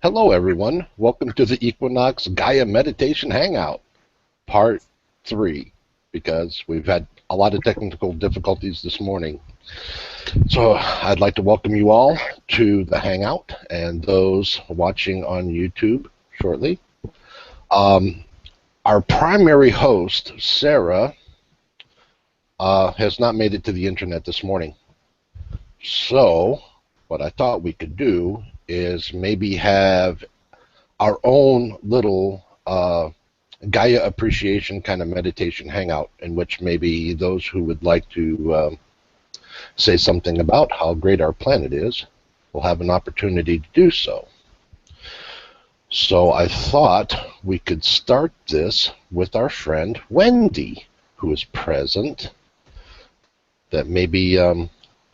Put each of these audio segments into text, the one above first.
Hello, everyone. Welcome to the Equinox Gaia Meditation Hangout, Part 3, because we've had a lot of technical difficulties this morning. So I'd like to welcome you all to the Hangout and those watching on YouTube shortly. Our primary host, Sarah, has not made it to the internet this morning. So what I thought we could do is maybe have our own little Gaia appreciation kind of meditation hangout in which maybe those who would like to say something about how great our planet is will have an opportunity to do so. So I thought we could start this with our friend Wendy, who is present, that maybe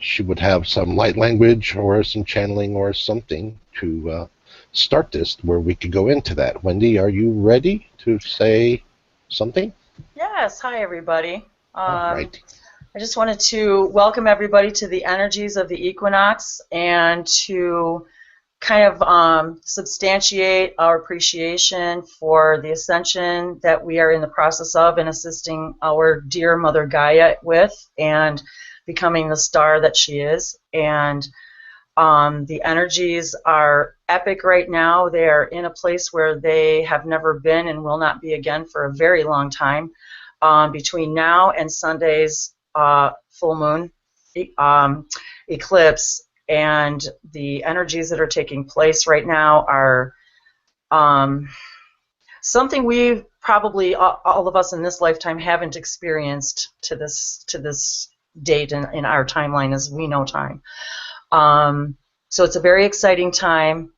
she would have some light language or some channeling or something to start this where we could go into that. Wendy, are you ready to say something? Yes. Hi, everybody. All right. I just wanted to welcome everybody to the energies of the equinox and to kind of substantiate our appreciation for the ascension that we are in the process of and assisting our dear Mother Gaia with and becoming the star that she is. And the energies are epic right now. They are in a place where they have never been and will not be again for a very long time. Between now and Sunday's full moon eclipse, and the energies that are taking place right now are something we've probably all of us in this lifetime haven't experienced to this date in our timeline as we know time. So it's a very exciting time.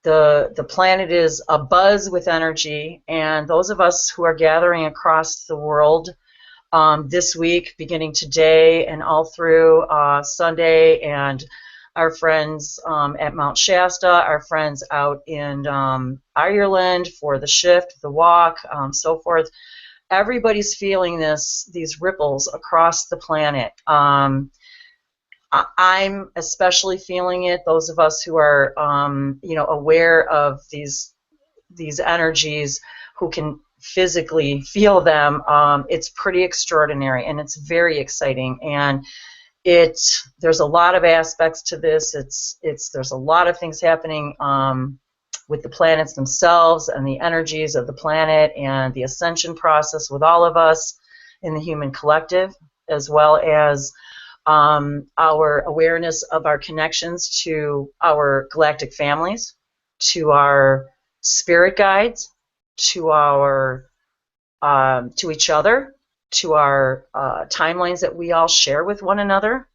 The planet is abuzz with energy, and those of us who are gathering across the world this week, beginning today and all through Sunday, and our friends at Mount Shasta, our friends out in Ireland for the shift, the walk, so forth. Everybody's feeling these ripples across the planet. I'm especially feeling it. Those of us who are, aware of these energies, who can physically feel them, it's pretty extraordinary and it's very exciting. And there's a lot of aspects to this. There's a lot of things happening with the planets themselves and the energies of the planet and the ascension process with all of us in the human collective, as well as our awareness of our connections to our galactic families, to our spirit guides, to our to each other, to our timelines that we all share with one another.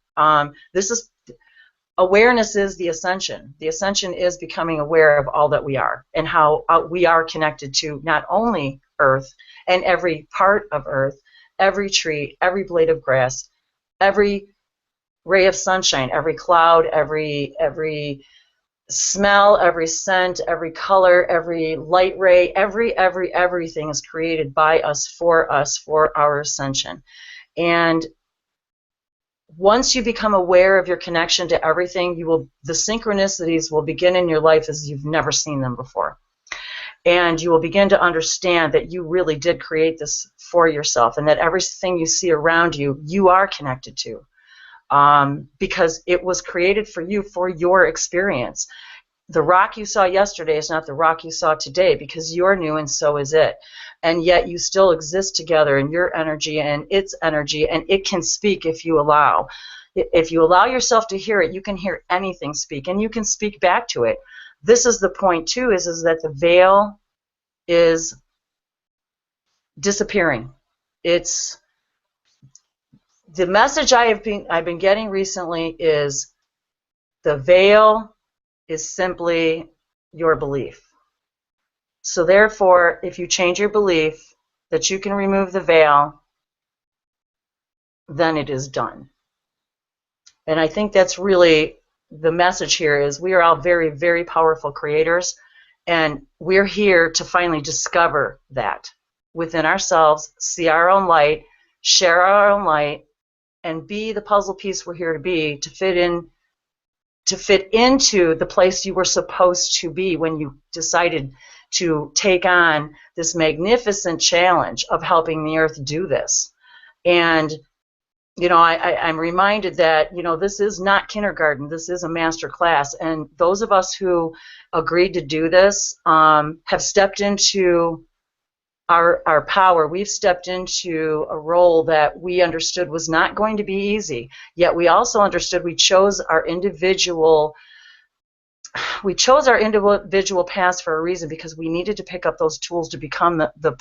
Awareness is the ascension. The ascension is becoming aware of all that we are and how we are connected to not only Earth and every part of Earth, every tree, every blade of grass, every ray of sunshine, every cloud, every smell, every scent, every color, every light ray, everything is created by us, for our ascension. And once you become aware of your connection to everything, the synchronicities will begin in your life as you've never seen them before. And you will begin to understand that you really did create this for yourself, and that everything you see around you, you are connected to. Because it was created for you, for your experience. The rock you saw yesterday is not the rock you saw today, because you're new and so is it. And yet you still exist together in your energy and its energy, and it can speak if you allow. If you allow yourself to hear it, you can hear anything speak, and you can speak back to it. This is the point too, is that the veil is disappearing. It's the message I've been getting recently is the veil is simply your belief. So therefore, if you change your belief that you can remove the veil, then it is done. And I think that's really the message here, is we are all very, very powerful creators, and we're here to finally discover that within ourselves, see our own light, share our own light, and be the puzzle piece we're here to be, to fit in fit into the place you were supposed to be when you decided to take on this magnificent challenge of helping the earth do this. And I'm reminded that, this is not kindergarten. This is a master class. And those of us who agreed to do this have stepped into our power. We've stepped into a role that we understood was not going to be easy. Yet we also understood we chose our individual paths for a reason, because we needed to pick up those tools to become the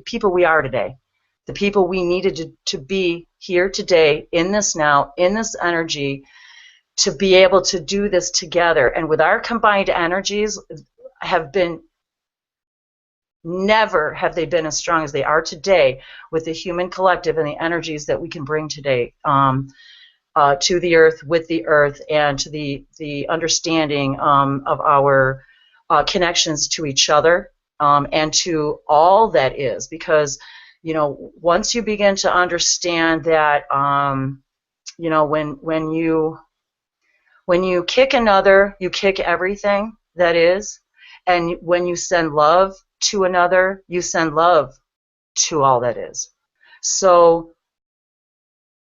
people we are today. The people we needed to be here today, in this now, in this energy, to be able to do this together. And with our combined energies, never have they been as strong as they are today, with the human collective and the energies that we can bring today to the earth, with the earth, and to the understanding of our connections to each other, and to all that is. Because once you begin to understand that, when you kick another, you kick everything that is. And when you send love to another, you send love to all that is. So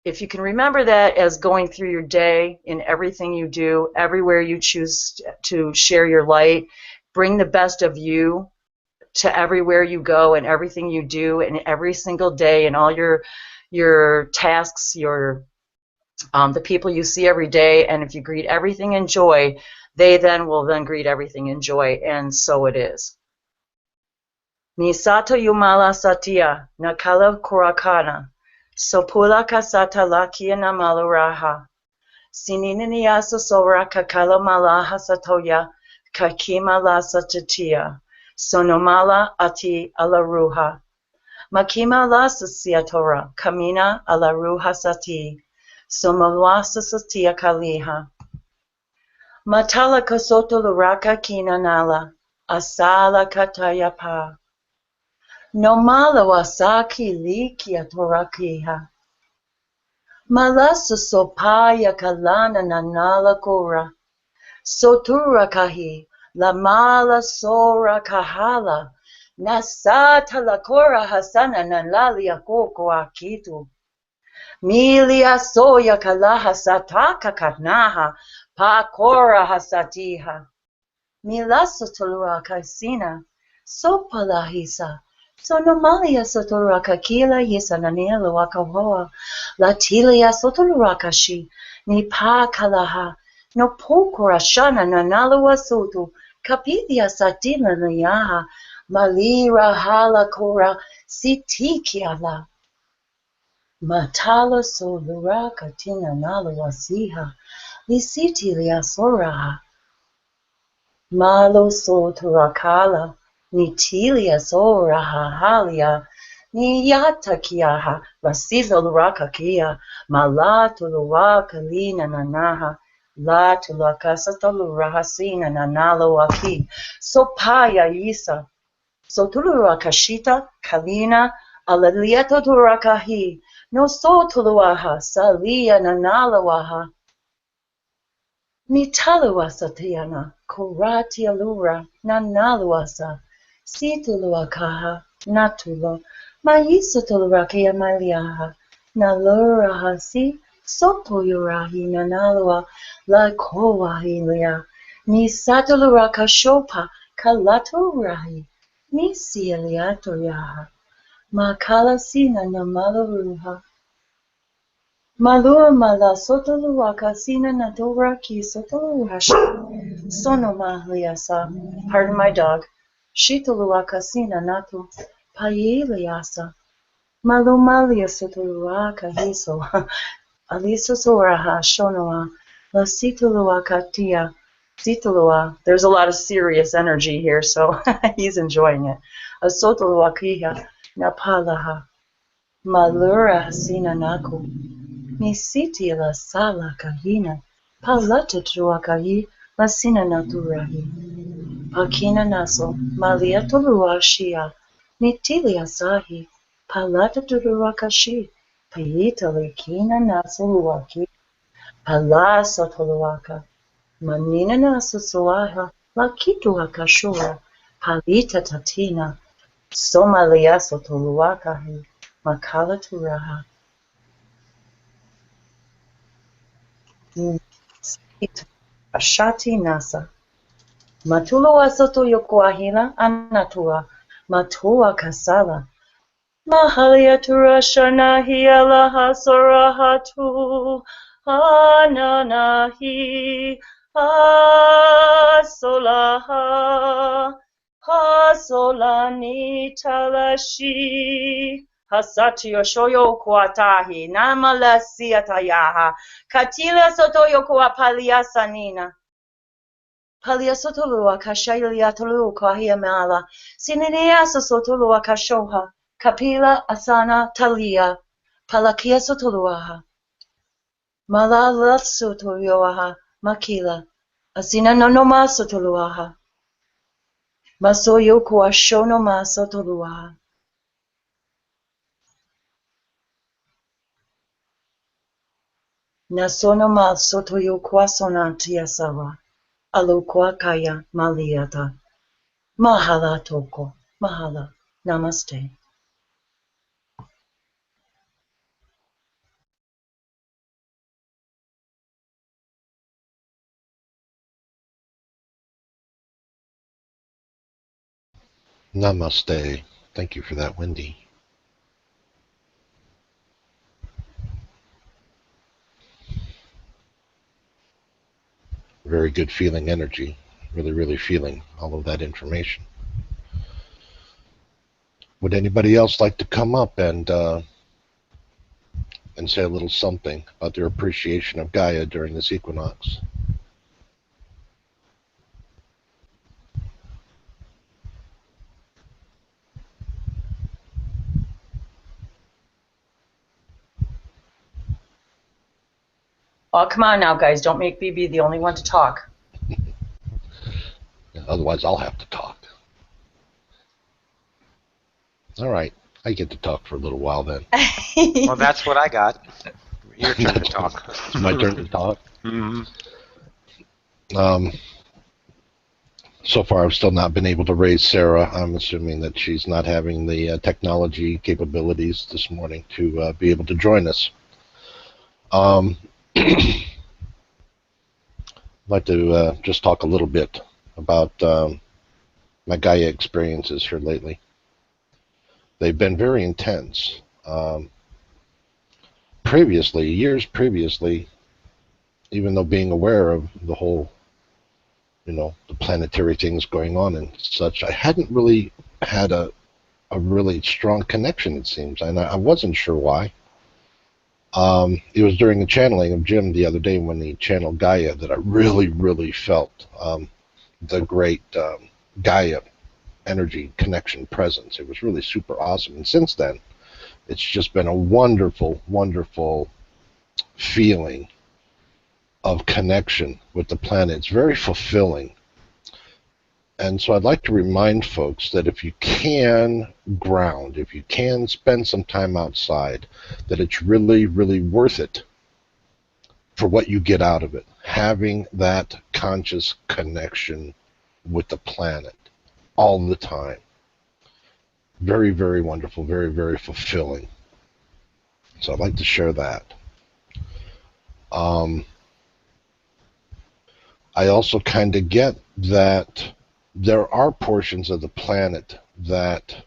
if you can remember that as going through your day, in everything you do, everywhere you choose to share your light, bring the best of you to everywhere you go and everything you do, and every single day, and all your tasks, the people you see every day. And if you greet everything in joy, they will greet everything in joy. And so it is. Misato yumala satya nakala kurakana sopula kasata lakia namaluraha sininiyasa sora kakala malaha satoya kakima la satatia sonomala ati alaruha makima la sasiatora kamina alaruha sati somawasa satia kaliha matala kasoto luraka kinanala asala katayapa no malo asaki likia torakiha. Malasa sopaya kalana nanala kora. Sotura kahi, la mala sora kahala. Nasata la kora hasana nalalia koko akitu. Milia soya kalaha sataka kanaha, pa kora hasatiha. Milasa tolura kaisina, sopalahisa. Sonomalia sotoraka kila yisa nanila wakahoa, latilia sotoraka shi, ni pa kalaha, no pokora shana nanalawa soto, kapidia satina nayaha, malira hala kora, sitikiala. Matala soluraka tina nalawa siha, lisitilia soraha. Malo sotorakala. Nitilia sora hahalia, niyatakiaha, vasilo lurakakia, malato lurakalina nanaha, latu lakasata lurahasina nanalo aki, sopaya isa, sotulurakashita, kalina, alalieta turakahi, no sotuluaha, salia nanalawaha. Mitaluasatiana, korati alura, nanaluasa. Situluakaha, natulo, maisatulurakia maliaha, naluraha si, sopuyurahi nanalua, la koahilia, ni satuluraka shopa, kalaturahi, ni sialiatoyaha, makalasina namaluruha. Malua mala sotoluaka sina natura ki sotoluashi, sonomahliasa, pardon my dog. Shitoluaka sina natu paeliasa malumalia sotoluaka hiso aliso soraha shonoa la sitoluaka tia sitolua. There's a lot of serious energy here, so he's enjoying it. A sotoluakiha napalaha malura sina naku misiti la sala kahina palata truakahi la sina naturahi. Pakina naso, malia toluashia, nitilia sahi, palata toluakashi, paita lekina naso luaki, palasa toluaka, Manina Susuaha, Lakitua Kashura, Palita Tatina, Somalia Sotoluakahi, Makala Turaha, Ashati Nasa, Matulua Soto Yokuahila, Anatua, Matua Kasala, Mahaliatura Shanahi Alaha Sorahatu, Ananahi, Asolaha, Hasolani Talashi, Hasati Yoshoyo Kuatahi, Namalasi Atayaha, Katila Sotoyo Kuapalia Sanina. Palia Sotolua Kashailia Tolu Kahia Mala, Sininia Sotolua Kashoha, Kapila Asana Talia, Palakia Sotoluaha, Malala Sotoyoaha, Makila, Asina Nonoma Sotoluaha, Masoyo Kuashonoma Sotoluaha, Nasonoma Sotoyo Kwasona Tiasawa, Alokwa Kaya Maliata, Mahala Toko, Mahala, Namaste. Namaste. Thank you for that, Wendy. Very good feeling energy. Really, really feeling all of that information. Would anybody else like to come up and say a little something about their appreciation of Gaia during this equinox? Oh, come on now, guys. Don't make me be the only one to talk. Otherwise, I'll have to talk. All right. I get to talk for a little while then. Well, that's what I got. Your turn to talk. It's my turn to talk. Mm-hmm. So far, I've still not been able to raise Sarah. I'm assuming that she's not having the technology capabilities this morning to be able to join us. I'd like to just talk a little bit about my Gaia experiences here lately. They've been very intense. Years previously, even though being aware of the whole, the planetary things going on and such, I hadn't really had a really strong connection, it seems, and I wasn't sure why. It was during the channeling of Jim the other day when he channeled Gaia that I really, really felt the great Gaia energy connection presence. It was really super awesome. And since then, it's just been a wonderful, wonderful feeling of connection with the planet. It's very fulfilling. And so I'd like to remind folks that if you can ground, if you can spend some time outside, that it's really, really worth it for what you get out of it. Having that conscious connection with the planet all the time. Very, very wonderful, very, very fulfilling. So I'd like to share that. I also kind of get that there are portions of the planet that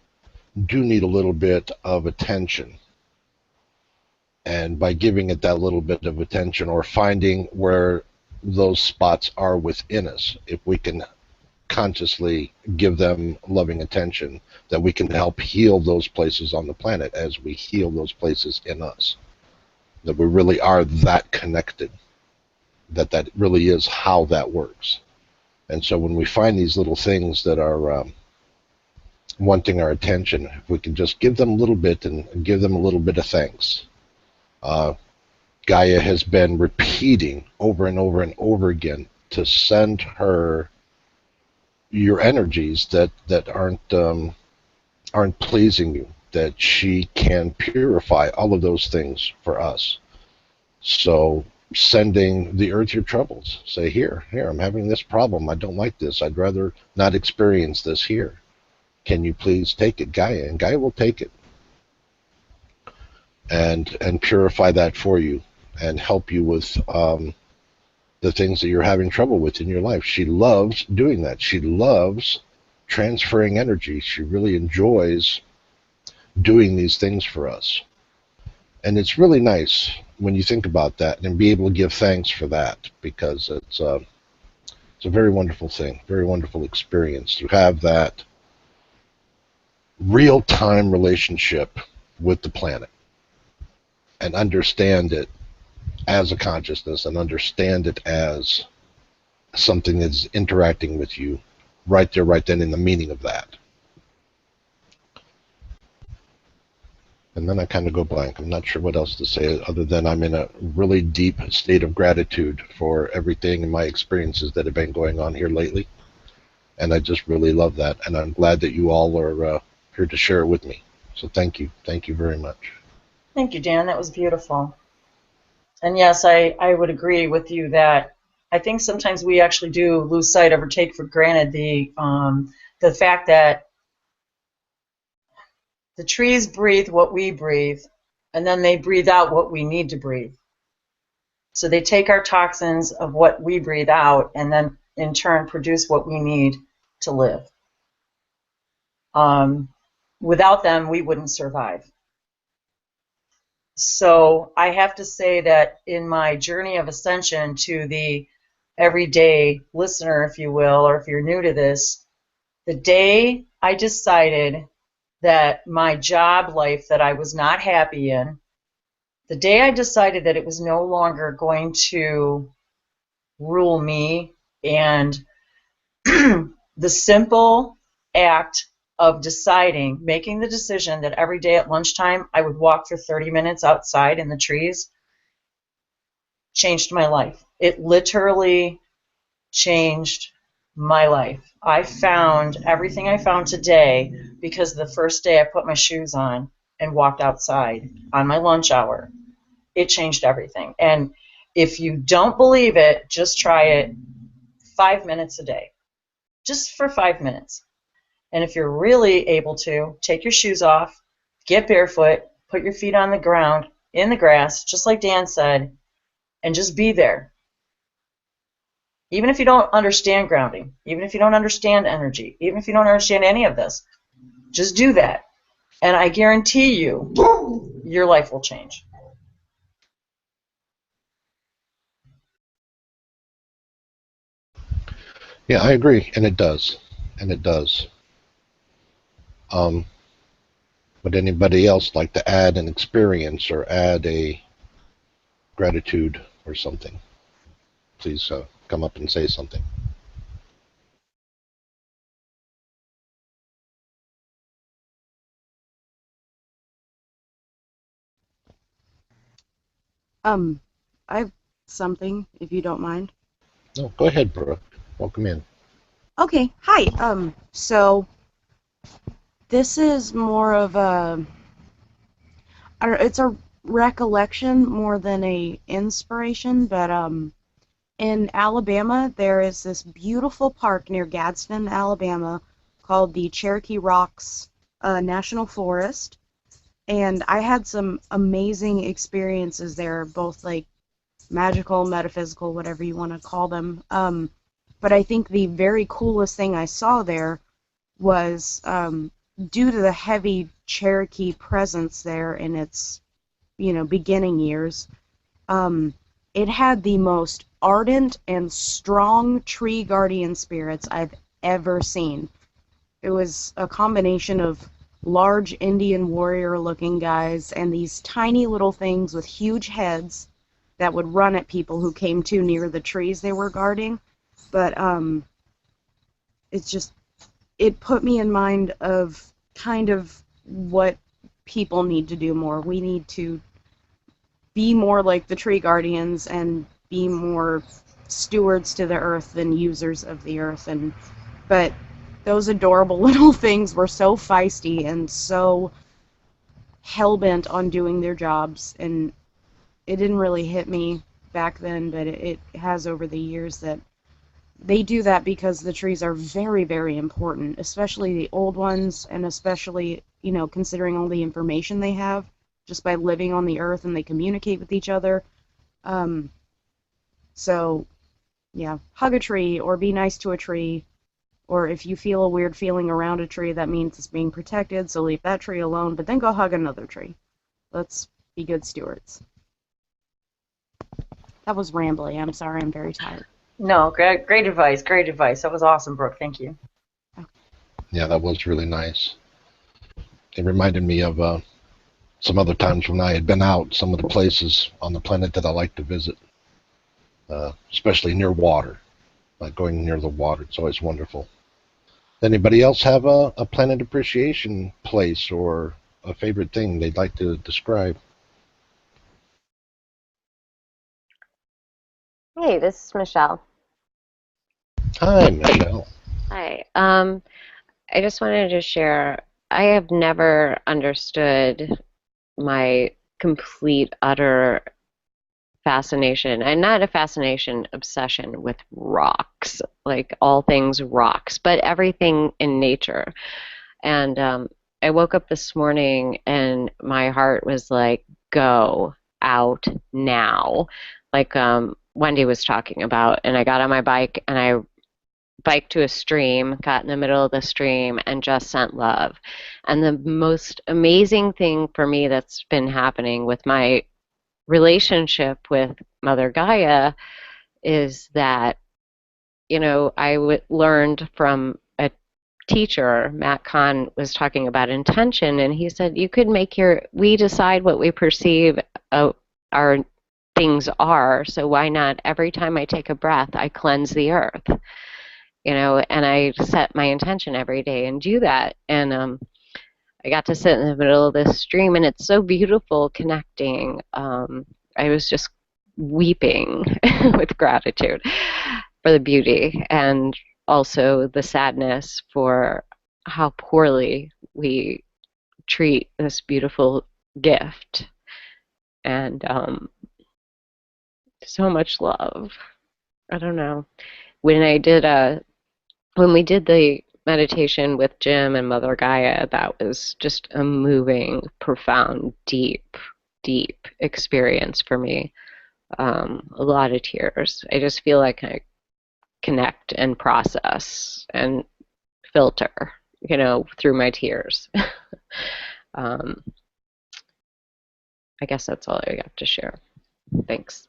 do need a little bit of attention. And by giving it that little bit of attention or finding where those spots are within us, if we can consciously give them loving attention, that we can help heal those places on the planet as we heal those places in us. That we really are that connected. That really is how that works. And so when we find these little things that are wanting our attention, if we can just give them a little bit and give them a little bit of thanks. Gaia has been repeating over and over and over again to send her your energies that aren't pleasing you, that she can purify all of those things for us. So sending the earth your troubles. Say, here, I'm having this problem. I don't like this. I'd rather not experience this here. Can you please take it, Gaia? And Gaia will take it and purify that for you and help you with the things that you're having trouble with in your life. She loves doing that. She loves transferring energy. She really enjoys doing these things for us. And it's really nice when you think about that and be able to give thanks for that, because it's a very wonderful thing, very wonderful experience to have that real-time relationship with the planet and understand it as a consciousness and understand it as something that's interacting with you right there, right then, in the meaning of that. And then I kind of go blank. I'm not sure what else to say other than I'm in a really deep state of gratitude for everything and my experiences that have been going on here lately. And I just really love that. And I'm glad that you all are here to share it with me. So thank you. Thank you very much. Thank you, Dan. That was beautiful. And yes, I would agree with you that I think sometimes we actually do lose sight of or take for granted the fact that the trees breathe what we breathe, and then they breathe out what we need to breathe. So they take our toxins of what we breathe out and then in turn produce what we need to live. Without them, we wouldn't survive. So I have to say that in my journey of ascension, to the everyday listener, if you will, or if you're new to this, the day I decided that my job life that I was not happy in, the day I decided that it was no longer going to rule me, and the simple act of deciding, making the decision that every day at lunchtime I would walk for 30 minutes outside in the trees, changed my life. It literally changed my life. I found everything I found today because the first day I put my shoes on and walked outside on my lunch hour. It changed everything. And if you don't believe it, just try it 5 minutes a day. Just for 5 minutes. And if you're really able to, take your shoes off, get barefoot, put your feet on the ground, in the grass, just like Dan said, and just be there. Even if you don't understand grounding, even if you don't understand energy, even if you don't understand any of this, just do that. And I guarantee you, your life will change. Yeah, I agree, and it does. And it does. Would anybody else like to add an experience or add a gratitude or something? Please come up and say something. I have something, if you don't mind. No, go ahead, Brooke. Welcome in. Okay, hi. So this is more of a, I don't know, it's a recollection more than a inspiration, but in Alabama there is this beautiful park near Gadsden, Alabama, called the Cherokee Rocks National Forest, and I had some amazing experiences there, both like magical, metaphysical, whatever you want to call them. But I think the very coolest thing I saw there was, due to the heavy Cherokee presence there in its, beginning years, it had the most ardent and strong tree guardian spirits I've ever seen. It was a combination of large Indian warrior-looking guys and these tiny little things with huge heads that would run at people who came too near the trees they were guarding. But it put me in mind of kind of what people need to do more. We need to be more like the tree guardians and be more stewards to the earth than users of the earth. But those adorable little things were so feisty and so hell-bent on doing their jobs, and it didn't really hit me back then, but it has over the years that they do that because the trees are very, very important, especially the old ones, and especially, you know, considering all the information they have just by living on the earth, and they communicate with each other. So, yeah, hug a tree or be nice to a tree. Or if you feel a weird feeling around a tree, that means it's being protected, so leave that tree alone, but then go hug another tree. Let's be good stewards. That was rambly. I'm sorry, I'm very tired. No, great advice. Great advice. That was awesome, Brooke. Thank you. Yeah, that was really nice. It reminded me of some other times when I had been out, some of the places on the planet that I like to visit, especially near water. Like going near the water, it's always wonderful. Anybody else have a planet appreciation place or a favorite thing they'd like to describe? Hey, this is Michelle. Hi, Michelle. Hi. I just wanted to share, I have never understood my complete, utter fascination, and not a fascination, obsession with rocks, like all things rocks, but everything in nature. And I woke up this morning and my heart was like, go out now. Like Wendy was talking about, and I got on my bike and I biked to a stream, got in the middle of the stream, and just sent love. And the most amazing thing for me that's been happening with my relationship with Mother Gaia is that, you know, learned from a teacher, Matt Kahn was talking about intention, and he said you could we decide what we perceive our things are, so why not every time I take a breath, I cleanse the earth, you know, and I set my intention every day and do that. And I got to sit in the middle of this stream, and it's so beautiful connecting. I was just weeping with gratitude for the beauty and also the sadness for how poorly we treat this beautiful gift. And so much love. I don't know. When we did the meditation with Jim and Mother Gaia, that was just a moving, profound, deep experience for me. A lot of tears. I just feel like I connect and process and filter, you know, through my tears. I guess that's all I have to share. Thanks.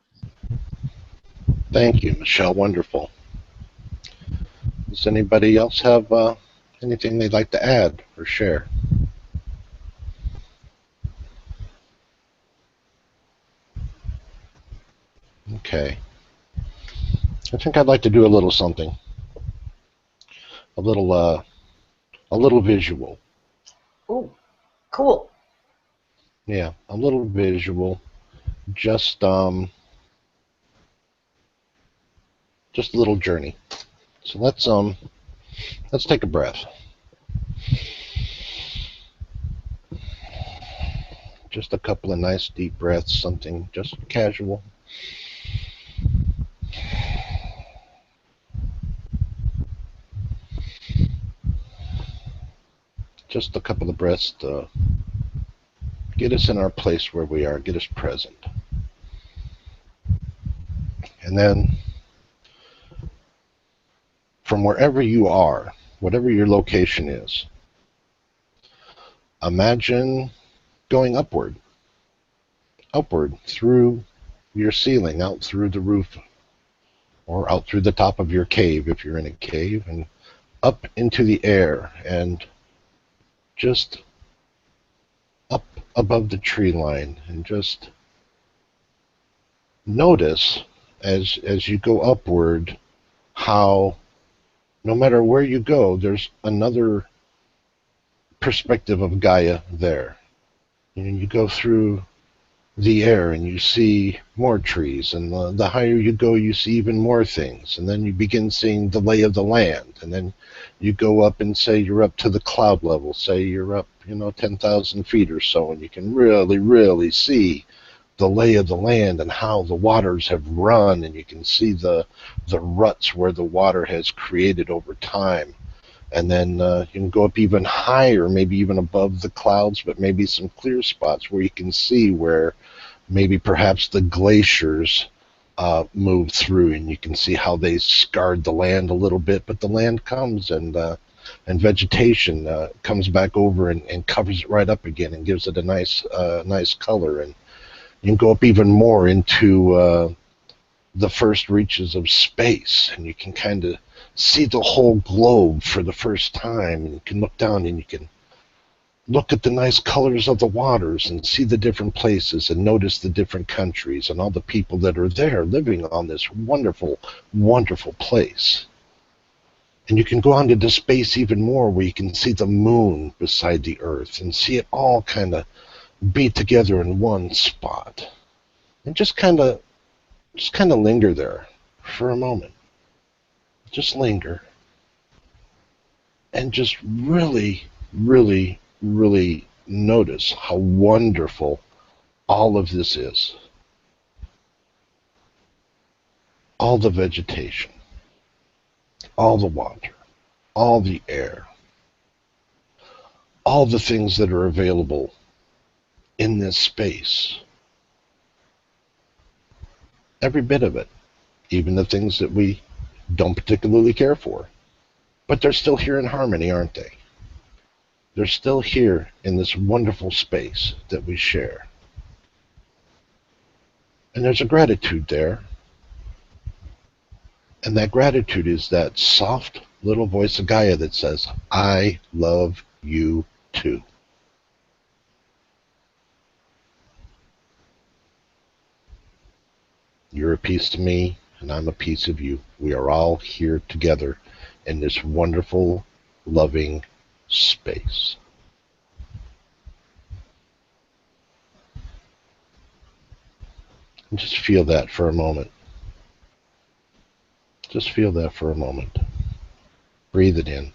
Thank you, Michelle. Wonderful. Does anybody else have anything they'd like to add or share? Okay. I think I'd like to do a little something. A little visual. Ooh, cool. Yeah, a little visual. Just a little journey. So let's take a breath. Just a couple of nice deep breaths, something just casual. Just a couple of breaths to get us in our place where we are, get us present. And then from wherever you are, whatever your location is, imagine going upward through your ceiling, out through the roof, or out through the top of your cave if you're in a cave, and up into the air, and just up above the tree line, and just notice as you go upward how no matter where you go, there's another perspective of Gaia there. And you go through the air and you see more trees, and the higher you go, you see even more things, and then you begin seeing the lay of the land, and then you go up and say you're up to the cloud level, say you're up 10,000 feet or so, and you can really see the lay of the land and how the waters have run, and you can see the ruts where the water has created over time. And then you can go up even higher, maybe even above the clouds, but maybe some clear spots where you can see where maybe perhaps the glaciers moved through, and you can see how they scarred the land a little bit, but the land comes and vegetation comes back over and covers it right up again and gives it a nice color. And you can go up even more into the first reaches of space, and you can kind of see the whole globe for the first time, and you can look down and you can look at the nice colors of the waters and see the different places and notice the different countries and all the people that are there living on this wonderful, wonderful place. And you can go on into space even more, where you can see the moon beside the earth and see it all kind of be together in one spot. And just kind of linger there for a moment. Just linger. And just really, really, really notice how wonderful all of this is. All the vegetation, all the water, all the air, all the things that are available in this space. Every bit of it, even the things that we don't particularly care for. But they're still here in harmony, aren't they? They're still here in this wonderful space that we share. And there's a gratitude there. And that gratitude is that soft little voice of Gaia that says, I love you too. You're a piece to me, and I'm a piece of you. We are all here together in this wonderful, loving space. And just feel that for a moment. Just feel that for a moment. Breathe it in.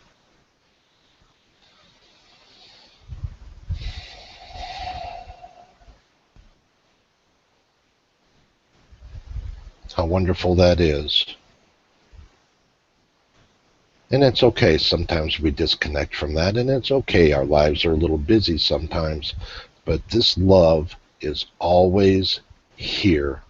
How wonderful that is. And it's okay, sometimes we disconnect from that, and it's okay, our lives are a little busy sometimes, but this love is always here,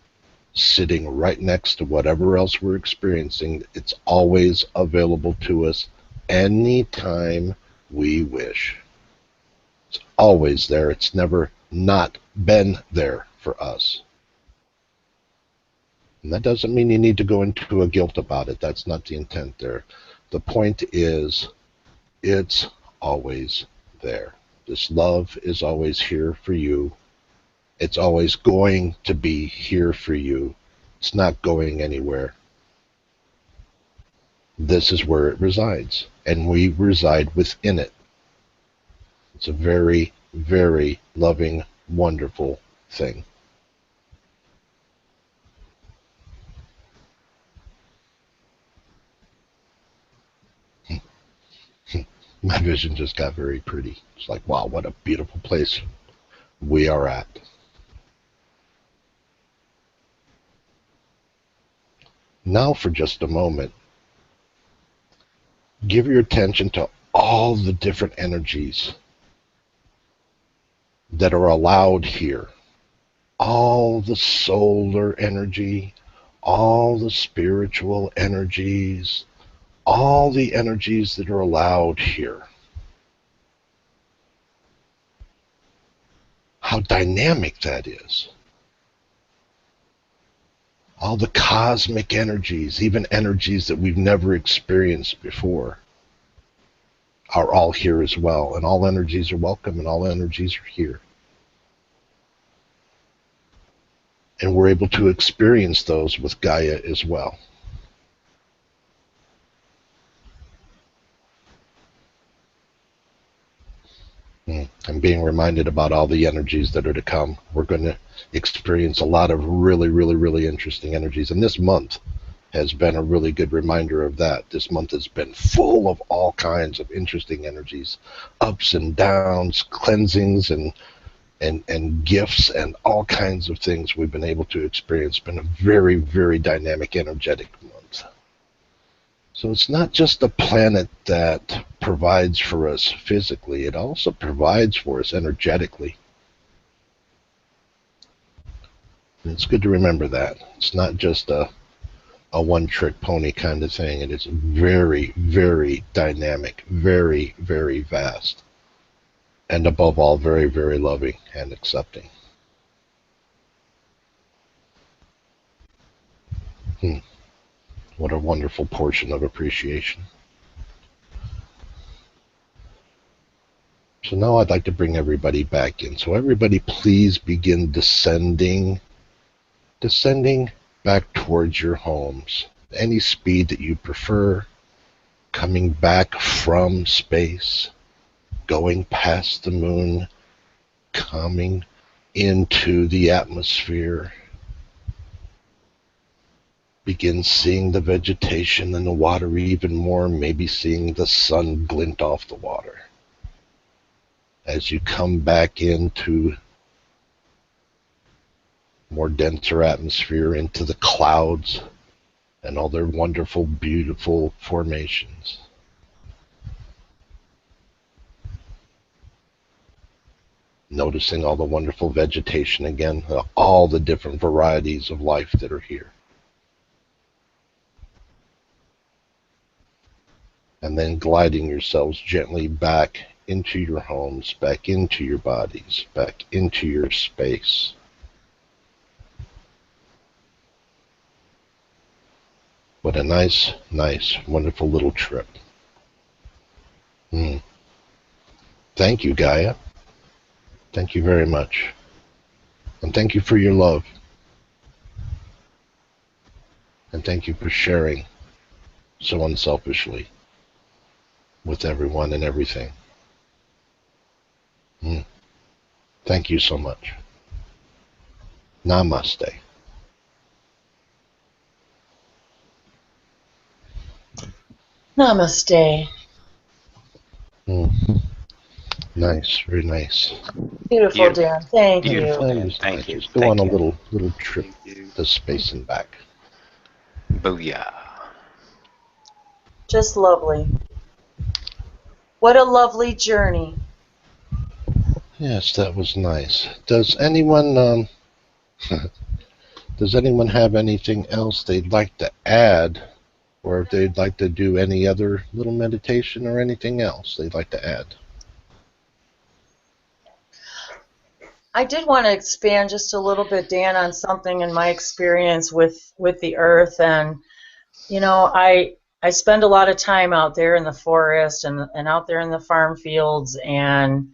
sitting right next to whatever else we're experiencing. It's always available to us anytime we wish. It's always there. It's never not been there for us. And that doesn't mean you need to go into a guilt about it. That's not the intent there. The point is, it's always there. This love is always here for you. It's always going to be here for you. It's not going anywhere. This is where it resides, and we reside within it. It's a very, very loving, wonderful thing. My vision just got very pretty. It's like, wow, what a beautiful place we are at. Now for just a moment, give your attention to all the different energies that are allowed here. All the solar energy, all the spiritual energies, all the energies that are allowed here. How dynamic that is. All the cosmic energies, even energies that we've never experienced before, are all here as well. And all energies are welcome, and all energies are here. And we're able to experience those with Gaia as well. I'm being reminded about all the energies that are to come. We're going to experience a lot of really, really, really interesting energies. And this month has been a really good reminder of that. This month has been full of all kinds of interesting energies, ups and downs, cleansings, and and gifts and all kinds of things we've been able to experience. It's been a very, very dynamic, energetic month. So it's not just a planet that provides for us physically, it also provides for us energetically. And it's good to remember that. It's not just a one-trick pony kind of thing. It is very, very dynamic, very, very vast. And above all, very, very loving and accepting. What a wonderful portion of appreciation. So now I'd like to bring everybody back in. So everybody please begin descending back towards your homes. Any speed that you prefer, coming back from space, going past the moon, coming into the atmosphere. Begin seeing the vegetation and the water even more, maybe seeing the sun glint off the water. As you come back into more denser atmosphere, into the clouds and all their wonderful, beautiful formations. Noticing all the wonderful vegetation again, all the different varieties of life that are here. And then gliding yourselves gently back into your homes, back into your bodies, back into your space. What a nice, nice, wonderful little trip. Thank you, Gaia. Thank you very much. And thank you for your love. And thank you for sharing so unselfishly with everyone and everything. Thank you so much. Namaste. Namaste. Nice, very nice. Beautiful, Dan. Thank you. Thank you. Just go on a little trip to space and back. Booyah. Just lovely. What a lovely journey. Yes, that was nice. Does anyone have anything else they'd like to add, or if they'd like to do any other little meditation or anything else they'd like to add? I did want to expand just a little bit, Dan, on something in my experience with the earth. And, you know, I spend a lot of time out there in the forest and out there in the farm fields, and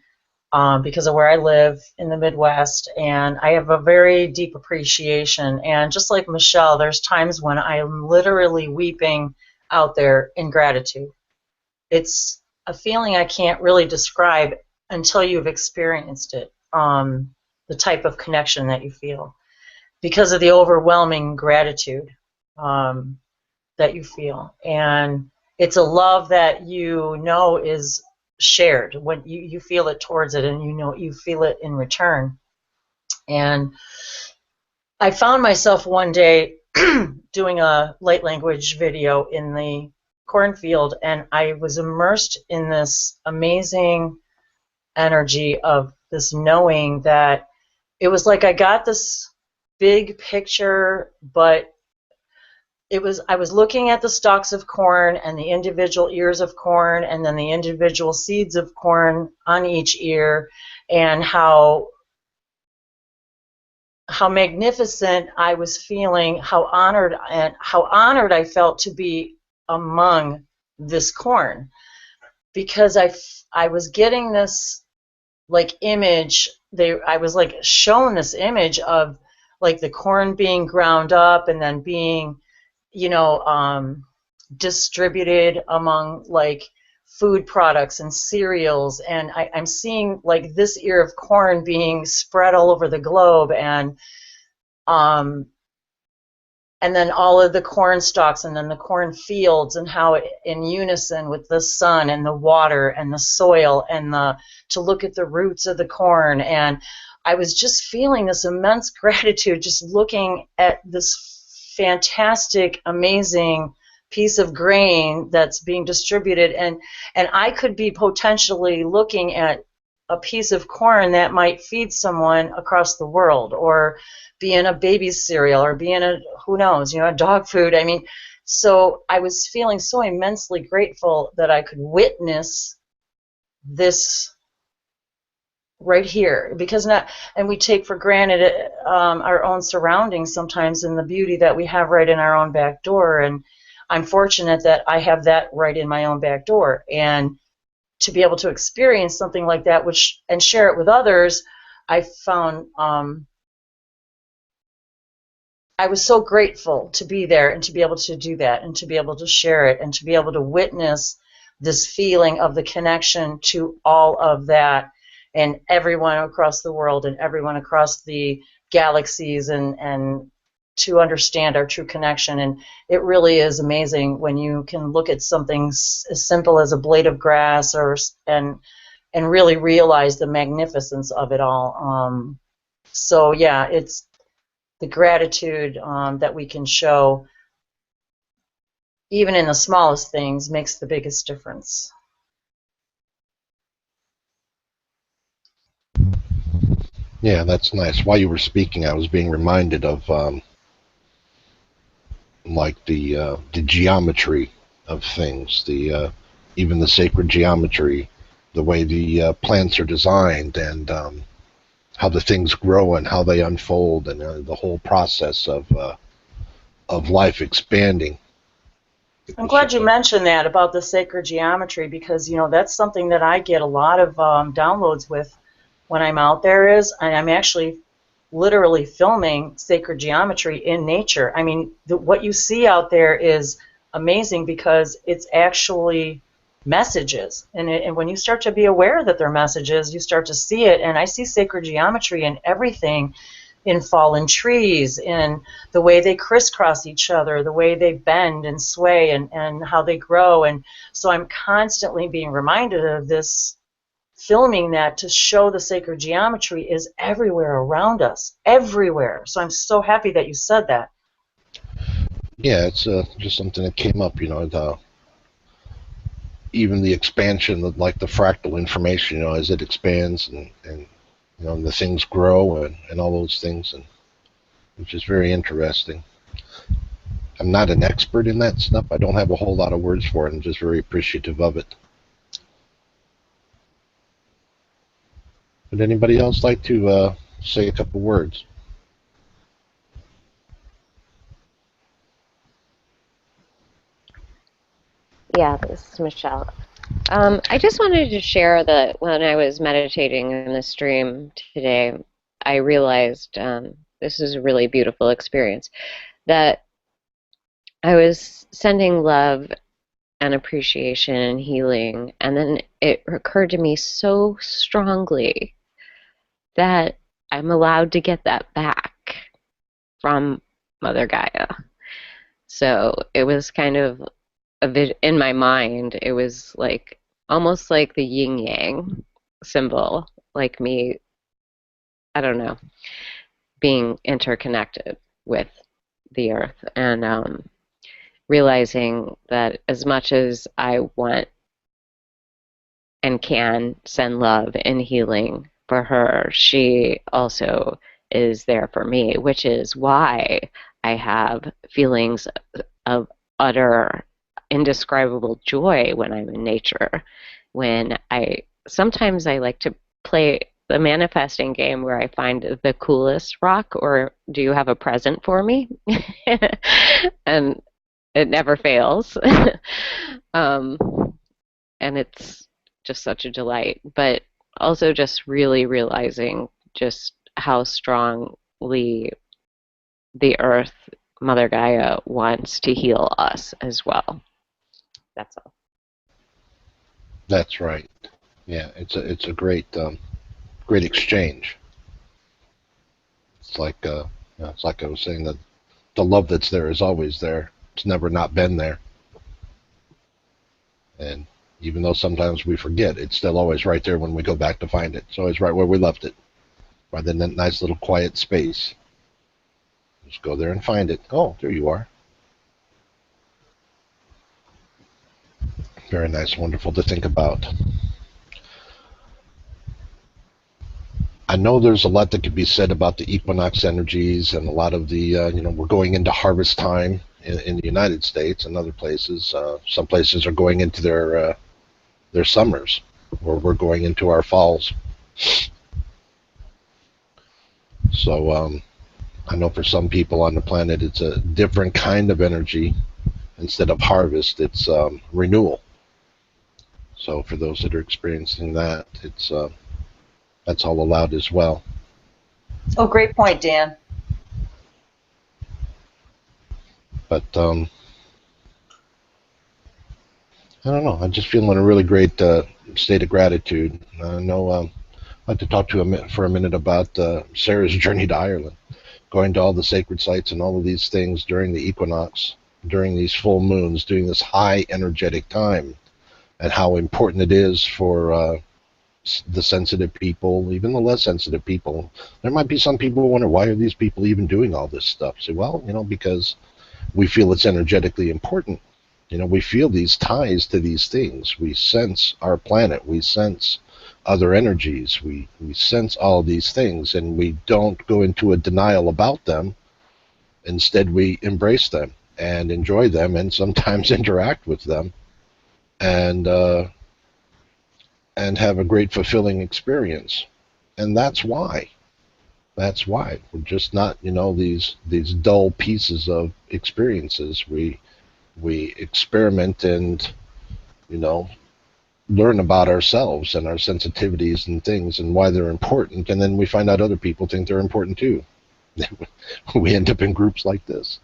because of where I live in the Midwest, and I have a very deep appreciation. And just like Michelle, there's times when I'm literally weeping out there in gratitude. It's a feeling I can't really describe until you've experienced it, the type of connection that you feel, because of the overwhelming gratitude that you feel. And it's a love that you know is shared when you feel it towards it, and you know you feel it in return. And I found myself one day doing a light language video in the cornfield, and I was immersed in this amazing energy of this knowing that it was like I got this big picture, but I was looking at the stalks of corn and the individual ears of corn, and then the individual seeds of corn on each ear, and how magnificent I was feeling, how honored I felt to be among this corn, because I was getting this like image. I was like shown this image of like the corn being ground up and then being, you know, distributed among like food products and cereals, and I'm seeing like this ear of corn being spread all over the globe, and then all of the corn stalks, and then the corn fields, and how in unison with the sun and the water and the soil, and to look at the roots of the corn, and I was just feeling this immense gratitude, just looking at this fantastic, amazing piece of grain that's being distributed, and I could be potentially looking at a piece of corn that might feed someone across the world, or be in a baby's cereal, or be in a, who knows, you know, dog food. I mean, so I was feeling so immensely grateful that I could witness this right here, because not, and we take for granted our own surroundings sometimes, and the beauty that we have right in our own back door. And I'm fortunate that I have that right in my own back door, and to be able to experience something like that, which, and share it with others, I found I was so grateful to be there and to be able to do that and to be able to share it and to be able to witness this feeling of the connection to all of that and everyone across the world and everyone across the galaxies, and to understand our true connection. And it really is amazing when you can look at something as simple as a blade of grass, or and really realize the magnificence of it all. So yeah, it's the gratitude that we can show, even in the smallest things, makes the biggest difference. Yeah, that's nice. While you were speaking, I was being reminded of like the geometry of things, the even the sacred geometry, the way the plants are designed, and how the things grow and how they unfold, and the whole process of life expanding. I'm glad you mentioned that about the sacred geometry, because you know that's something that I get a lot of downloads with when I'm out there. And I'm actually literally filming sacred geometry in nature. I mean, what you see out there is amazing, because it's actually messages, and when you start to be aware that they're messages, you start to see it. And I see sacred geometry in everything, in fallen trees, in the way they crisscross each other, the way they bend and sway, and how they grow. And so I'm constantly being reminded of this, filming that, to show the sacred geometry is everywhere around us, everywhere. So I'm so happy that you said that. Yeah, it's just something that came up, you know, even the expansion of like the fractal information, you know, as it expands, and you know, and the things grow, and all those things, and which is very interesting. I'm not an expert in that stuff. I don't have a whole lot of words for it. I'm just very appreciative of it. Would anybody else like to say a couple words? Yeah, this is Michelle. I just wanted to share that when I was meditating in the stream today, I realized this is a really beautiful experience, that I was sending love and appreciation and healing, and then it occurred to me so strongly that I'm allowed to get that back from Mother Gaia. So it was kind of in my mind, it was like almost like the yin yang symbol, like me, I don't know, being interconnected with the earth, and realizing that as much as I want and can send love and healing for her, she also is there for me, which is why I have feelings of utter indescribable joy when I'm in nature. When sometimes I like to play the manifesting game where I find the coolest rock, or do you have a present for me? And it never fails. um, and it's just such a delight. But also just really realizing just how strongly the earth, Mother Gaia, wants to heal us as well. That's all. That's right. Yeah, it's a great great exchange. It's like you know, it's like I was saying, that the love that's there is always there. It's never not been there. And even though sometimes we forget, it's still always right there when we go back to find it. It's always right where we left it, Find that nice little quiet space. Just go there and find it. Oh, there you are. Very nice, wonderful to think about. I know there's a lot that could be said about the equinox energies and a lot of the, we're going into harvest time in the United States and other places. Some places are going into their summers, or we're going into our falls. So I know for some people on the planet, it's a different kind of energy. Instead of harvest, it's renewal. So for those that are experiencing that, it's that's all allowed as well. Oh, great point, Dan. But I don't know. I'm just feeling a really great state of gratitude. I know I'd like to talk to for a minute about Sarah's journey to Ireland, going to all the sacred sites and all of these things during the equinox, during these full moons, during this high energetic time, and how important it is for the sensitive people, even the less sensitive people. There might be some people who wonder, why are these people even doing all this stuff? Say, well, because we feel it's energetically important. We feel these ties to these things. We sense our planet. We sense other energies. We sense all of these things, and we don't go into a denial about them. Instead, we embrace them and enjoy them and sometimes interact with them and have a great fulfilling experience. And that's why. That's why. We're just not, these dull pieces of experiences. We experiment and, learn about ourselves and our sensitivities and things and why they're important, and then we find out other people think they're important too. We end up in groups like this,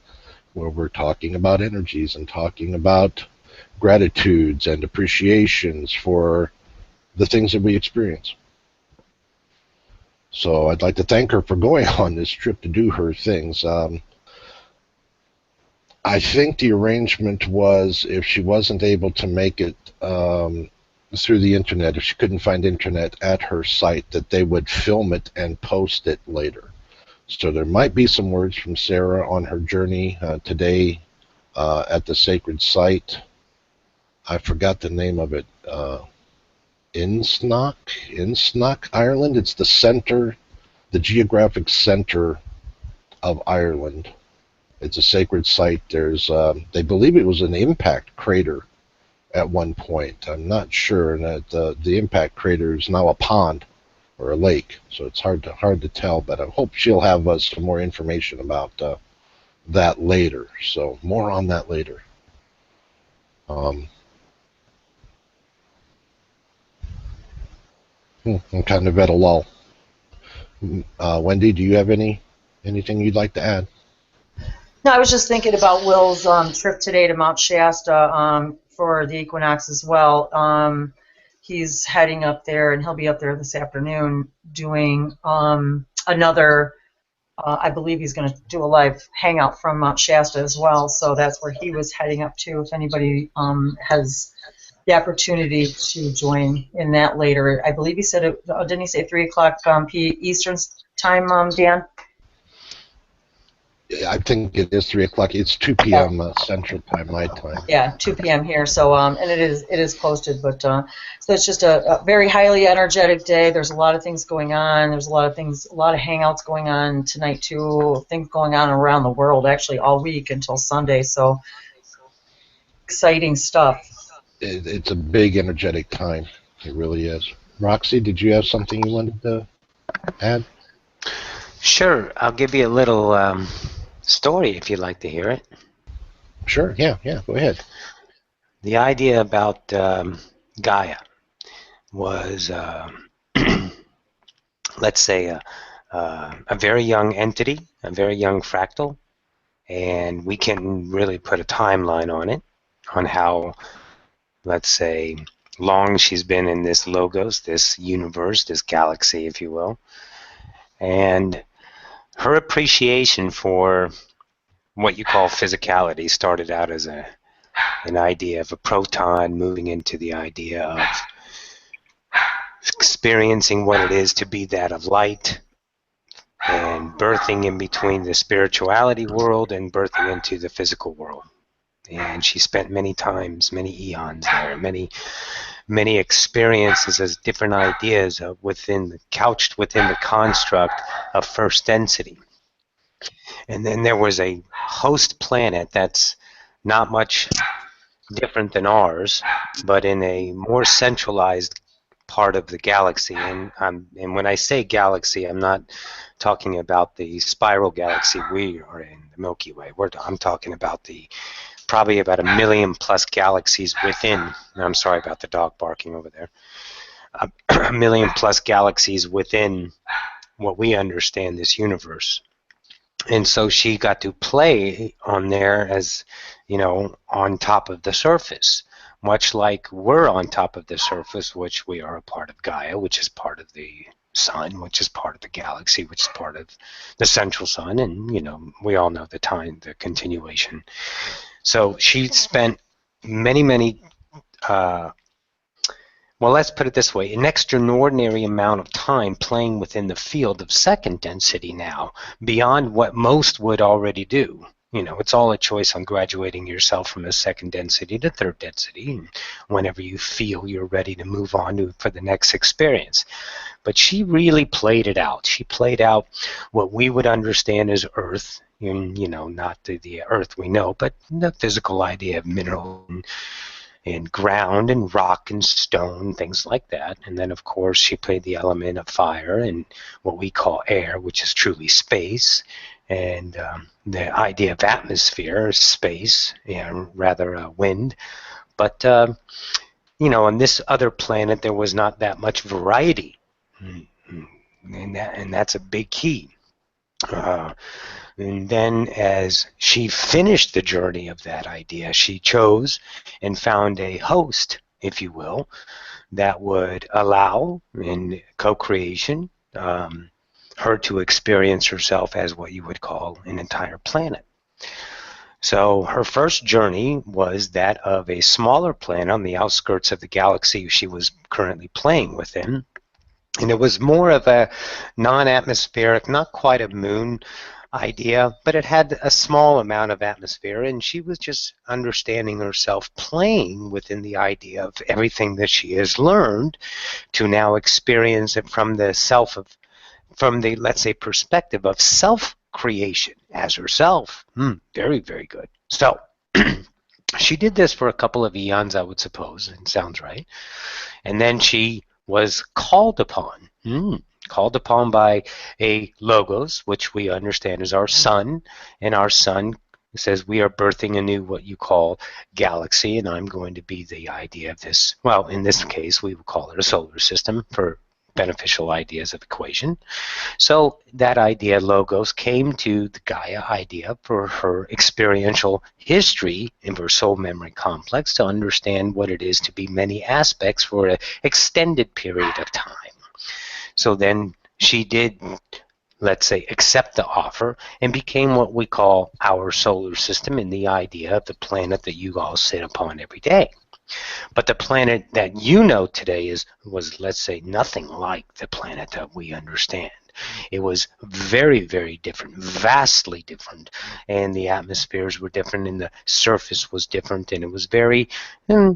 where we're talking about energies and talking about gratitudes and appreciations for the things that we experience. So I'd like to thank her for going on this trip to do her things. I think the arrangement was, if she wasn't able to make it through the internet, if she couldn't find internet at her site, that they would film it and post it later. So there might be some words from Sarah on her journey today at the sacred site. I forgot the name of it. Insnock, Ireland. It's the center, the geographic center of Ireland. It's a sacred site. There's, they believe it was an impact crater at one point. I'm not sure, and that the impact crater is now a pond or a lake, so it's hard to tell. But I hope she'll have us some more information about that later. So more on that later. I'm kind of at a lull. Wendy, do you have anything you'd like to add? No, I was just thinking about Will's trip today to Mount Shasta for the equinox as well. He's heading up there, and he'll be up there this afternoon doing another, I believe he's going to do a live hangout from Mount Shasta as well. So that's where he was heading up to. If anybody has the opportunity to join in that later. I believe he said, didn't he say 3 o'clock Eastern time, Dan? I think it is 3 o'clock. It's 2 p.m. Central Time, my time. Yeah, 2 p.m. here. So, and it is posted, but so it's just a very highly energetic day. There's a lot of things going on. There's a lot of hangouts going on tonight too. Things going on around the world, actually, all week until Sunday. So, exciting stuff. It's a big energetic time. It really is. Roxy, did you have something you wanted to add? Sure. I'll give you a little story if you'd like to hear it. Sure. Yeah. Go ahead. The idea about Gaia was, let's say, a very young entity, a very young fractal, and we can really put a timeline on it, on how, let's say, long she's been in this logos, this universe, this galaxy, if you will. And her appreciation for what you call physicality started out as an idea of a proton moving into the idea of experiencing what it is to be that of light, and birthing in between the spirituality world and birthing into the physical world. And she spent many times, many eons there, many experiences as different ideas couched within the construct of first density. And then there was a host planet that's not much different than ours, but in a more centralized part of the galaxy. And when I say galaxy, I'm not talking about the spiral galaxy we are in, the Milky Way. I'm talking about probably about 1 million plus galaxies within. I'm sorry about the dog barking over there. 1 million plus galaxies within what we understand this universe. And so she got to play on there as, on top of the surface, much like we're on top of the surface, which we are a part of Gaia, which is part of the sun, which is part of the galaxy, which is part of the central sun. And, we all know the continuation. So she spent many, well, let's put it this way, an extraordinary amount of time playing within the field of second density now, beyond what most would already do. It's all a choice on graduating yourself from a second density to third density, and whenever you feel you're ready to move on for the next experience. But she really played it out. She played out what we would understand as Earth, and, not the Earth we know, but the physical idea of mineral and ground and rock and stone, things like that. And then, of course, she played the element of fire and what we call air, which is truly space. And the idea of atmosphere is space, rather wind. But, on this other planet, there was not that much variety. And that's a big key. And then as she finished the journey of that idea, she chose and found a host, if you will, that would allow in co-creation her to experience herself as what you would call an entire planet. So her first journey was that of a smaller planet on the outskirts of the galaxy she was currently playing within. And it was more of a non-atmospheric, not quite a moon idea, but it had a small amount of atmosphere, and she was just understanding herself playing within the idea of everything that she has learned to now experience it from the let's say, perspective of self-creation as herself. Very, very good. So she did this for a couple of eons, I would suppose. It sounds right. And then she was called upon by a logos, which we understand is our sun, and our sun says we are birthing a new what you call galaxy, and I'm going to be the idea of this. Well, in this case, we will call it a solar system for beneficial ideas of equation. So that idea, logos, came to the Gaia idea for her experiential history in her soul memory complex to understand what it is to be many aspects for an extended period of time. So then she did, let's say, accept the offer and became what we call our solar system in the idea of the planet that you all sit upon every day. But the planet that you know today was, let's say, nothing like the planet that we understand. It was very, very different, vastly different, and the atmospheres were different, and the surface was different, and it was very,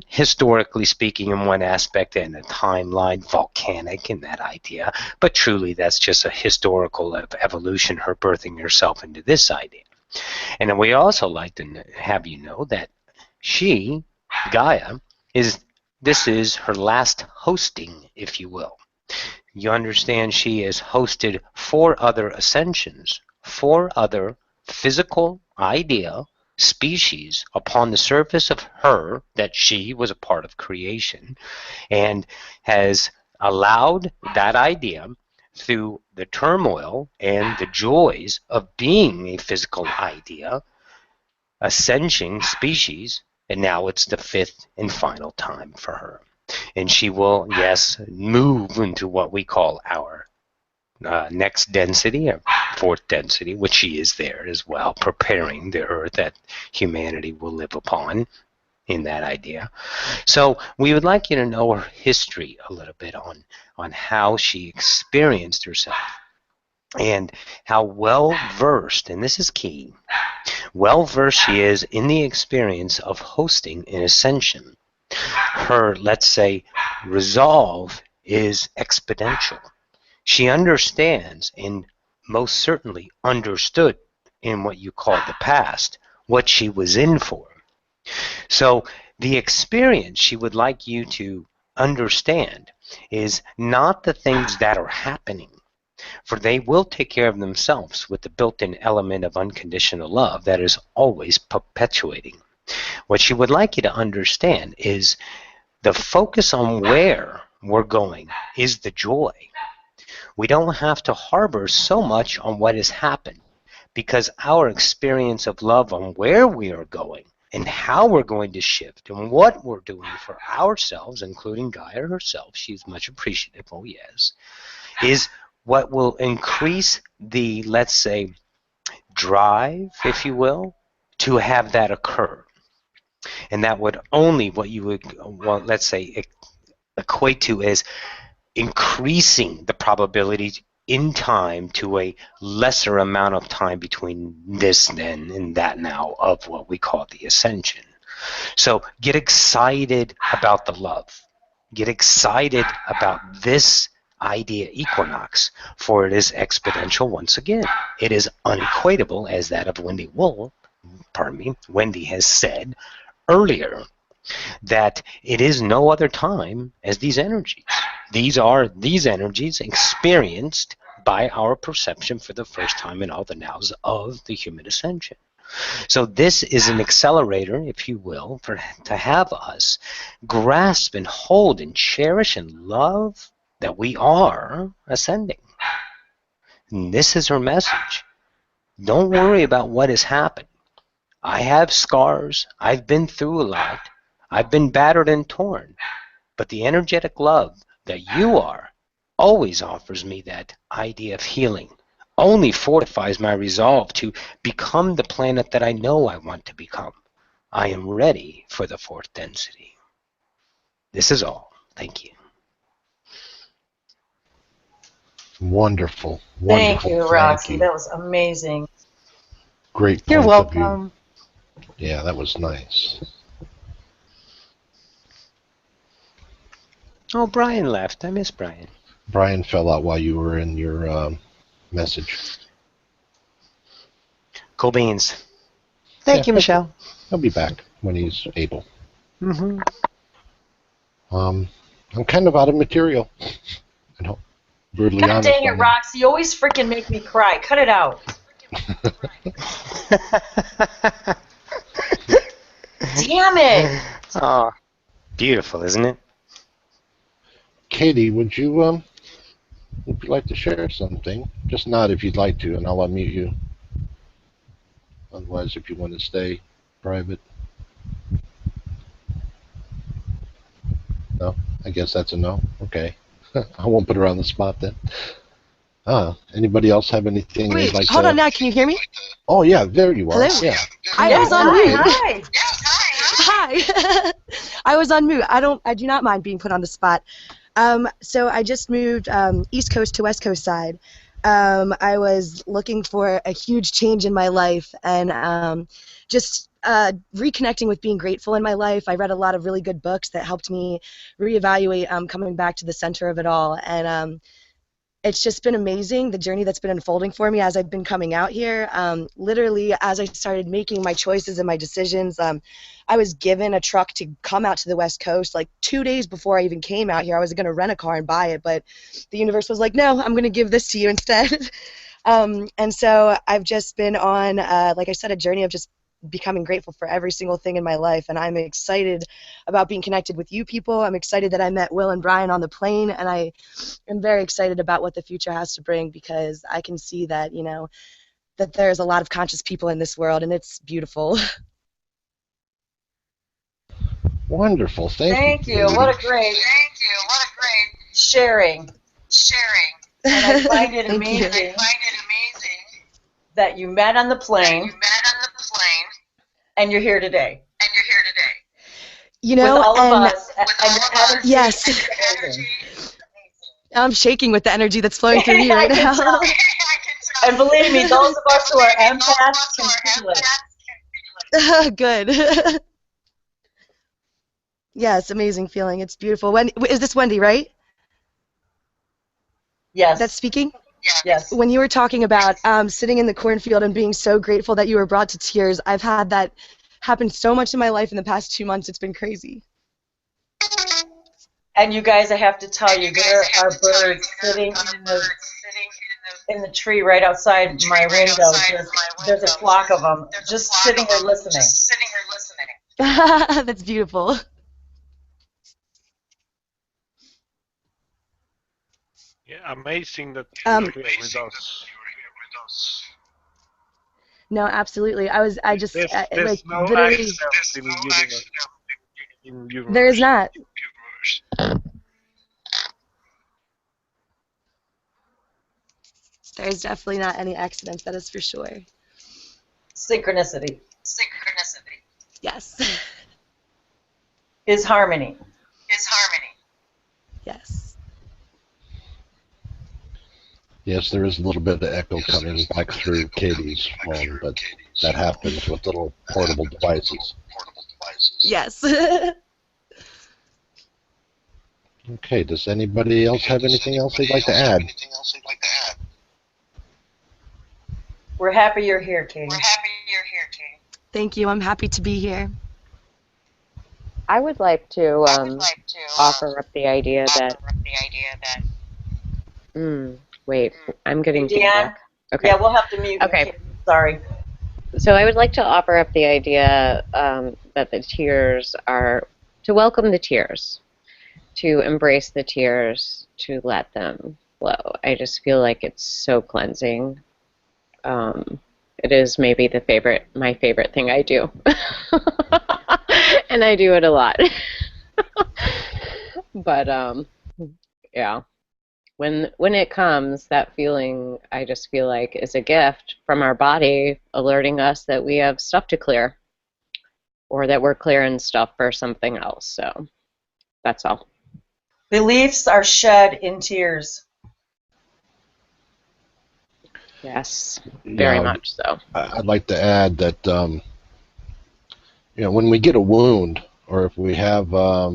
historically speaking, in one aspect, and a timeline, volcanic in that idea. But truly, that's just a historical evolution, her birthing herself into this idea. And then we also like to have you know that she, Gaia, this is her last hosting, if you will. You understand she has hosted 4 other ascensions, 4 other physical idea species upon the surface of her that she was a part of creation, and has allowed that idea through the turmoil and the joys of being a physical idea, ascension species, and now it's the 5th and final time for her. And she will, yes, move into what we call our next density, or 4th density, which she is there as well, preparing the earth that humanity will live upon in that idea. So we would like you to know her history a little bit on how she experienced herself. and how well versed, and this is key, well versed she is in the experience of hosting an ascension. Her, let's say, resolve is exponential. She understands, and most certainly understood in what you call the past, what she was in for. So the experience she would like you to understand is not the things that are happening, for they will take care of themselves with the built-in element of unconditional love that is always perpetuating. What she would like you to understand is the focus on where we're going is the joy. We don't have to harbor so much on what has happened, because our experience of love on where we are going and how we're going to shift and what we're doing for ourselves, including Gaia herself, she's much appreciative, oh yes, is what will increase the, let's say, drive, if you will, to have that occur. And that would only what you would, well, let's say, equate to as increasing the probability in time to a lesser amount of time between this then and that now of what we call the ascension. So get excited about the love. Get excited about this idea equinox, for it is exponential once again. It is unequatable, as that of Wendy has said earlier, that it is no other time as these energies. These are these energies experienced by our perception for the first time in all the nows of the human ascension. So this is an accelerator, if you will, to have us grasp and hold and cherish and love that we are ascending. And this is her message. Don't worry about what has happened. I have scars. I've been through a lot. I've been battered and torn. But the energetic love that you are always offers me that idea of healing, only fortifies my resolve to become the planet that I know I want to become. I am ready for the fourth density. This is all. Thank you. Wonderful. Thank Wonderful. you, Roxy. That was amazing. Great You're point of view. welcome. Yeah, that was nice. Oh, Brian left. I miss Brian. Brian fell out while you were in your message. Cool beans. Thank you, Michelle. He'll be back when he's able. Mm-hmm. I'm kind of out of material. I know. Brutally God honest. dang it, Roxy. You always freaking make me cry. Cut it out. Damn it. Oh, beautiful, isn't it? Katie, would you like to share something? Just nod if you'd like to, and I'll unmute you. Otherwise, if you want to stay private. No? I guess that's a no? Okay. I won't put her on the spot then. Anybody else have anything they'd like Hold to... on now. Can you hear me? Oh, yeah, there you are. Hello? Yeah. I was on mute. Hi. Hi. I was on mute. I do not mind being put on the spot. So I just moved East Coast to West Coast side. I was looking for a huge change in my life and just reconnecting with being grateful in my life. I read a lot of really good books that helped me reevaluate coming back to the center of it all. And it's just been amazing, the journey that's been unfolding for me as I've been coming out here. Literally, as I started making my choices and my decisions, I was given a truck to come out to the West Coast. Like 2 days before I even came out here, I was going to rent a car and buy it, but the universe was like, no, I'm going to give this to you instead. And so I've just been on, like I said, a journey of just becoming grateful for every single thing in my life, and I'm excited about being connected with you people. I'm excited that I met Will and Brian on the plane, and I am very excited about what the future has to bring, because I can see that, you know, that there's a lot of conscious people in this world, and it's beautiful. Wonderful. Thank you. What a great sharing. And I find it Thank you. amazing that you met on the plane and you're here today. You know, with all and of us. And your energy yes. is amazing. I'm shaking with the energy that's flowing through me right now. And believe me, those of us who are empaths can feel it. Good. Yes, amazing feeling. It's beautiful. Is this Wendy, right? Yes. That's speaking? Yes. When you were talking about sitting in the cornfield and being so grateful that you were brought to tears, I've had that happen so much in my life in the past 2 months. It's been crazy. And you guys, I have to tell you, there are birds sitting in the tree right outside my window. There's a flock of them just sitting there listening. That's beautiful. Yeah, amazing that you're here with us. No, absolutely. There's like no literally. accident in universe. There is not. There's definitely not any accidents, that is for sure. Synchronicity. Yes. Is harmony. Yes. Yes, there is a little bit of echo coming back through Katie's phone, but that happens with little portable devices. Yes. Okay, does anybody else have anything else they'd like to add? We're happy you're here, Katie. Thank you. I'm happy to be here. I would like to offer up the idea that. Wait, I'm getting feedback. Okay. Yeah, we'll have to mute. Okay. Katie. Sorry. So I would like to offer up the idea that the tears are to welcome the tears, to embrace the tears, to let them flow. I just feel like it's so cleansing. It is maybe my favorite thing I do, and I do it a lot. But yeah, when it comes, that feeling, I just feel like is a gift from our body, alerting us that we have stuff to clear, or that we're clearing stuff for something else. So that's all. Beliefs are shed in tears. Yes, very much so. I'd like to add that when we get a wound, or if we have I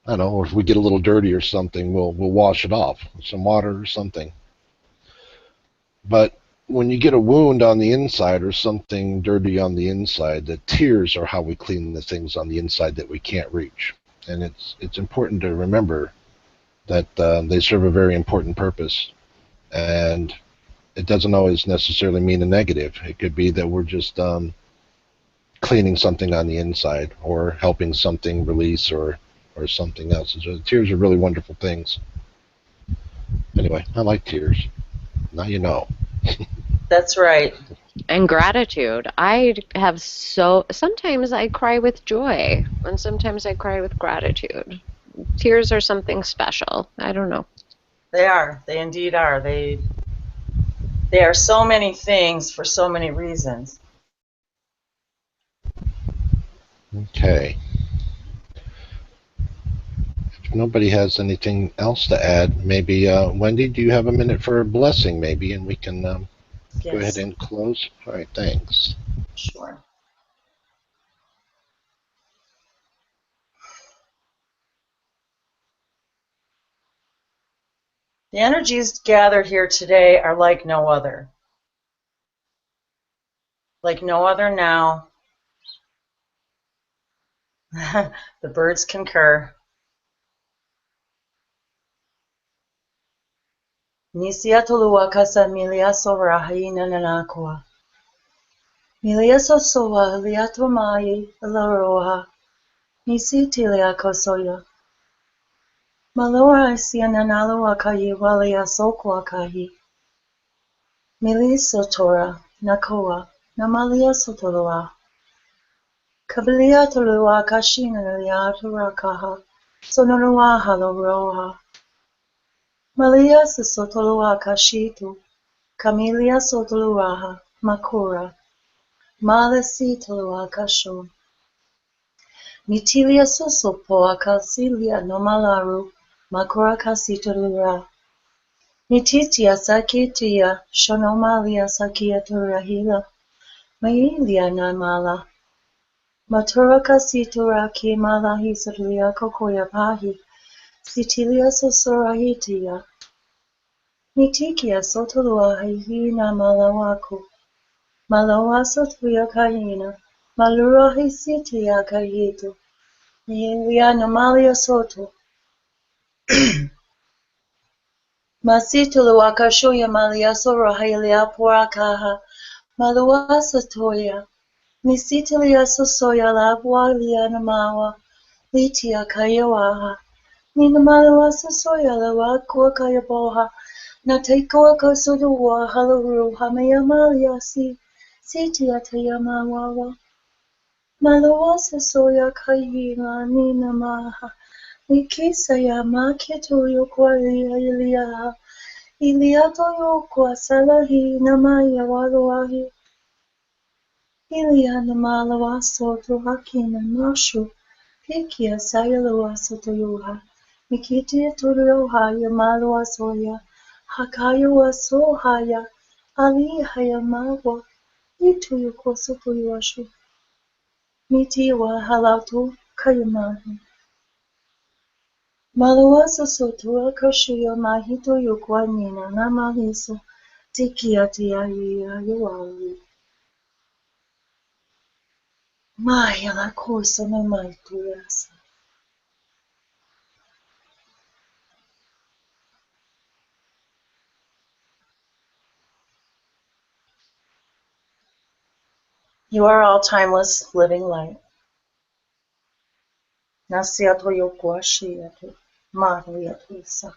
don't know, or if we get a little dirty or something, we'll wash it off with some water or something. But when you get a wound on the inside or something dirty on the inside, the tears are how we clean the things on the inside that we can't reach. And it's important to remember that they serve a very important purpose. And it doesn't always necessarily mean a negative. It could be that we're just cleaning something on the inside, or helping something release, or something else. So tears are really wonderful things. Anyway, I like tears. Now you know. That's right. And gratitude. Sometimes I cry with joy, and sometimes I cry with gratitude. Tears are something special. I don't know. They are. They indeed are. They are so many things for so many reasons. Okay. If nobody has anything else to add, maybe, Wendy, do you have a minute for a blessing, maybe, and we can go ahead and close? All right, thanks. Sure. The energies gathered here today are like no other. Like no other now. The birds concur. Nisia tolua kasa milia sora haina nanakua. Milia sosoa liato mai laroha. Nisi tilia kosoya. Maloa sia nanalo akayi walia soko akahi. Mili sotora nakoa namalia sotoloa. Kabilia tolua kashina liatura kaha. Sononoa haloroha. Malia sotoloa kashitu. Camellia sotoluaha makura. Malesi tolua kasho. Mitilia sosopoa kasilia nomalaru. Makura kasitolura. Nititia sakitia shonomalia sakia turahila. Mailia namala. Maturaka situra ki malahi satulia kokoya pahi. Sitilia sosurahitia. Nitikia sotolua hihi na malawaku. Malawa sotuya kaina. Malura hisitia kayitu. Nilia namalia soto. Masitulu wakashoya malia sora hailia porakaha. Malua sotoya. Nisitilia sosoya labwa lianamawa. Litia kayawaha. Ninamalawa sosoya lawa kwa kayaboha. Natekoa kosoduwa halaru hamayamalia si. Sitia tayamawawa. Malawa sosoya kayima ninamaha. Nikisa ya maketo yokwa iliaha. Iliato yokwa salahi namaya walawahi. Iliana malawa soto hakina nashu. Pikia sayalawa soto yoha. Mikiti turuyoha ya malawa soya. Hakaya wa sohaya. Ali haya mawa. Itu yokwa soto yoshu. Miti wa halatu kayamahi. Malawaso sotua kashuya mahito yokwa nina namahisa tikia tiaia yuali. Maya la cosa no mai tuyasa. You are all timeless, living light. Nasiato yokwa shiatu. Mahliatu isa.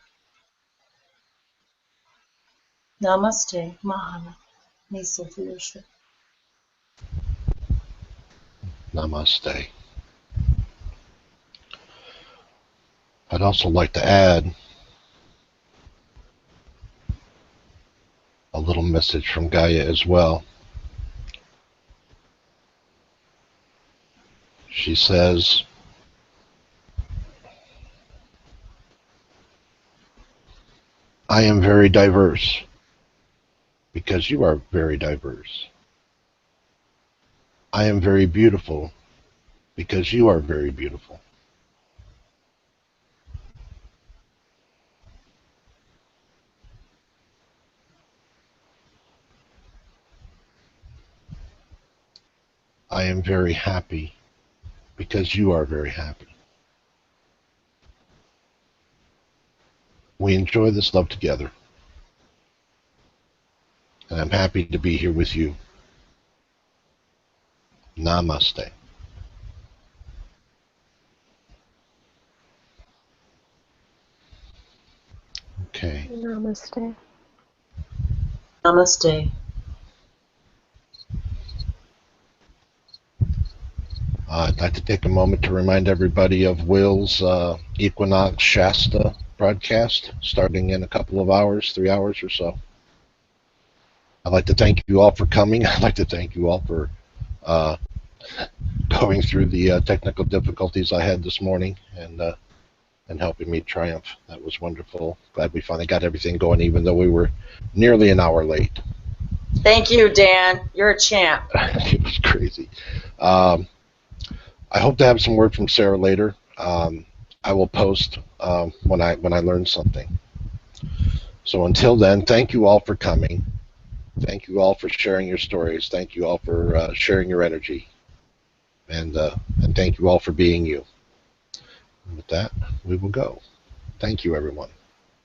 Namaste, Mahana. Nisa Fiyosha. Namaste. I'd also like to add a little message from Gaia as well. She says, I am very diverse because you are very diverse. I am very beautiful because you are very beautiful. I am very happy because you are very happy. We enjoy this love together, and I'm happy to be here with you. Namaste. Okay. Namaste. Namaste. I'd like to take a moment to remind everybody of Will's Equinox Shasta broadcast starting in a couple of hours, 3 hours or so. I'd like to thank you all for coming. I'd like to thank you all for going through the technical difficulties I had this morning and helping me triumph. That was wonderful. Glad we finally got everything going, even though we were nearly an hour late. Thank you, Dan. You're a champ. It was crazy. I hope to have some word from Sarah later. I will post when I learn something. So until then, thank you all for coming. Thank you all for sharing your stories. Thank you all for sharing your energy. And thank you all for being you. And with that, we will go. Thank you, everyone.